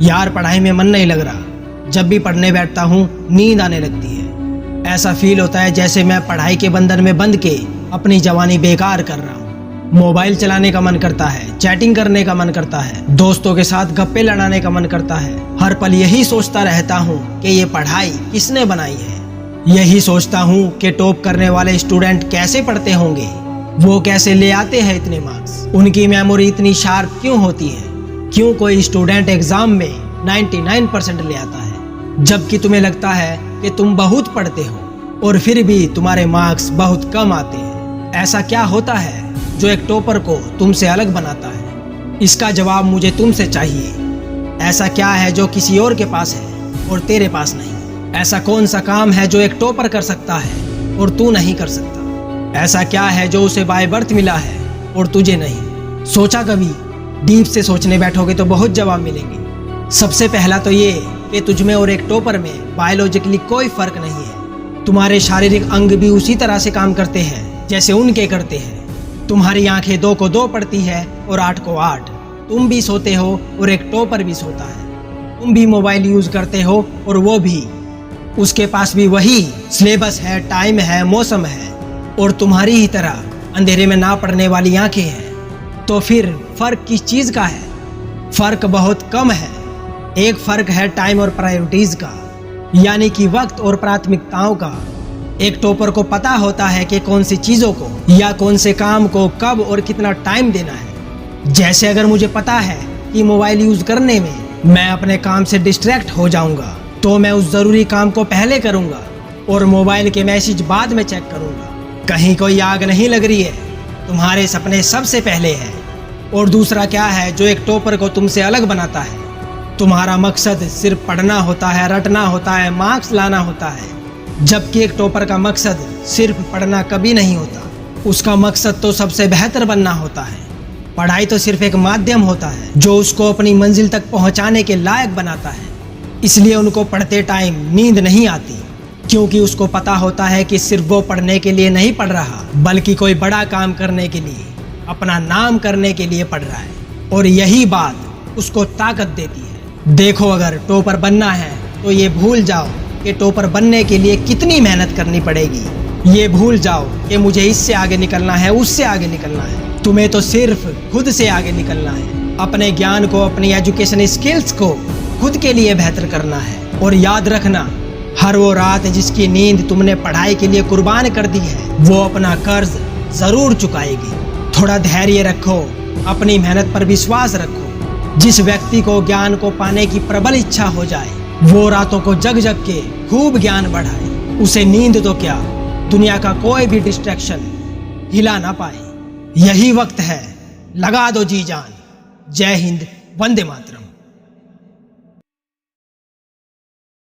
यार पढ़ाई में मन नहीं लग रहा, जब भी पढ़ने बैठता हूँ नींद आने लगती है। ऐसा फील होता है जैसे मैं पढ़ाई के बंधन में बंध के अपनी जवानी बेकार कर रहा हूँ। मोबाइल चलाने का मन करता है, चैटिंग करने का मन करता है, दोस्तों के साथ गप्पे लड़ाने का मन करता है। हर पल यही सोचता रहता हूँ कि ये पढ़ाई किसने बनाई है। यही सोचता हूँ कि टॉप करने वाले स्टूडेंट कैसे पढ़ते होंगे, वो कैसे ले आते हैं इतने मार्क्स, उनकी मेमोरी इतनी शार्प क्यों होती है, क्यों कोई स्टूडेंट एग्जाम में 99% ले आता है, जबकि तुम्हें लगता है कि तुम बहुत पढ़ते हो और फिर भी तुम्हारे मार्क्स बहुत कम आते हैं। ऐसा क्या होता है जो एक टॉपर को तुमसे अलग बनाता है? इसका जवाब मुझे तुमसे चाहिए। ऐसा क्या है जो किसी और के पास है और तेरे पास नहीं? ऐसा कौन सा काम है जो एक टॉपर कर सकता है और तू नहीं कर सकता? ऐसा क्या है जो उसे बाय बर्थ मिला है और तुझे नहीं? सोचा कभी? डीप से सोचने बैठोगे तो बहुत जवाब मिलेंगे। सबसे पहला तो ये कि तुझमें और एक टॉपर में बायोलॉजिकली कोई फर्क नहीं है। तुम्हारे शारीरिक अंग भी उसी तरह से काम करते हैं जैसे उनके करते हैं। तुम्हारी आंखें 2 को 2 पढ़ती है और 8 को 8। तुम भी सोते हो और एक टॉपर भी सोता है। तुम भी मोबाइल यूज करते हो और वो भी। उसके पास भी वही सिलेबस है, टाइम है, मौसम है और तुम्हारी ही तरह अंधेरे में ना पढ़ने वाली आंखें हैं। तो फिर फर्क किस चीज का है? फर्क बहुत कम है। एक फर्क है टाइम और प्रायोरिटीज का, यानी कि वक्त और प्राथमिकताओं का। एक टॉपर को पता होता है कि कौन सी चीजों को या कौन से काम को कब और कितना टाइम देना है। जैसे अगर मुझे पता है कि मोबाइल यूज करने में मैं अपने काम से डिस्ट्रैक्ट हो जाऊंगा तो मैं उस जरूरी काम को पहले करूंगा और मोबाइल के मैसेज बाद में चेक करूंगा। कहीं कोई आग नहीं लग रही है, तुम्हारे सपने सबसे पहले है। और दूसरा क्या है जो एक टॉपर को तुमसे अलग बनाता है? तुम्हारा मकसद सिर्फ पढ़ना होता है, रटना होता है, मार्क्स लाना होता है, जबकि एक टॉपर का मकसद सिर्फ पढ़ना कभी नहीं होता। उसका मकसद तो सबसे बेहतर बनना होता है। पढ़ाई तो सिर्फ एक माध्यम होता है जो उसको अपनी मंजिल तक पहुंचाने के लायक बनाता है। इसलिए उनको पढ़ते टाइम नींद नहीं आती, क्योंकि उसको पता होता है कि सिर्फ वो पढ़ने के लिए नहीं पढ़ रहा, बल्कि कोई बड़ा काम करने के लिए, अपना नाम करने के लिए पढ़ रहा है। और यही बात उसको ताकत देती है। देखो, अगर टॉपर बनना है तो ये भूल जाओ कि टॉपर बनने के लिए कितनी मेहनत करनी पड़ेगी। ये भूल जाओ कि मुझे इससे आगे निकलना है, उससे आगे निकलना है। तुम्हें तो सिर्फ खुद से आगे निकलना है। अपने ज्ञान को, अपनी एजुकेशन स्किल्स को खुद के लिए बेहतर करना है। और याद रखना, हर वो रात जिसकी नींद तुमने पढ़ाई के लिए कुर्बान कर दी है, वो अपना कर्ज जरूर चुकाएगी। थोड़ा धैर्य रखो, अपनी मेहनत पर विश्वास रखो। जिस व्यक्ति को ज्ञान को पाने की प्रबल इच्छा हो जाए, वो रातों को जग जग के खूब ज्ञान बढ़ाए। उसे नींद तो क्या, दुनिया का कोई भी डिस्ट्रैक्शन हिला ना पाए। यही वक्त है, लगा दो जी जान। जय हिंद, वंदे मातरम।